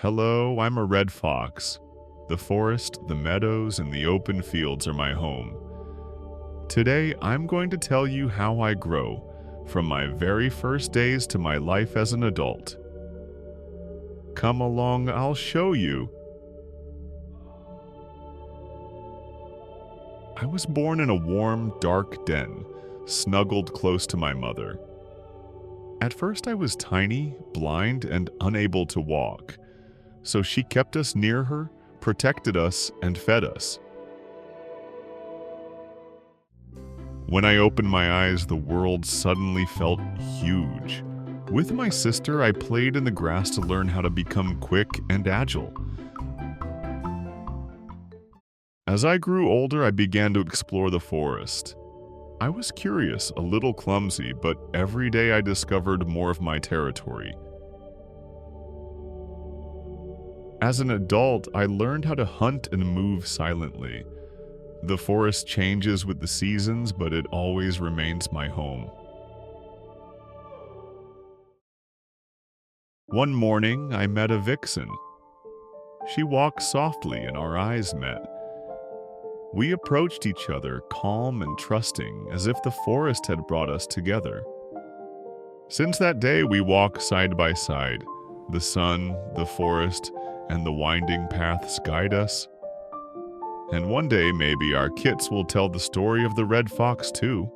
Hello, I'm a red fox. The forest, the meadows, and the open fields are my home. Today, I'm going to tell you how I grow, from my very first days to my life as an adult. Come along, I'll show you. I was born in a warm, dark den, snuggled close to my mother. At first, I was tiny, blind, and unable to walk, so she kept us near her, protected us, and fed us. When I opened my eyes, the world suddenly felt huge. With my sister, I played in the grass to learn how to become quick and agile. As I grew older, I began to explore the forest. I was curious, a little clumsy, but every day I discovered more of my territory. As an adult, I learned how to hunt and move silently. The forest changes with the seasons, but it always remains my home. One morning, I met a vixen. She walked softly and our eyes met. We approached each other, calm and trusting, as if the forest had brought us together. Since that day, we walk side by side. The sun, the forest, and the winding paths guide us. And one day, maybe our kits will tell the story of the red fox too.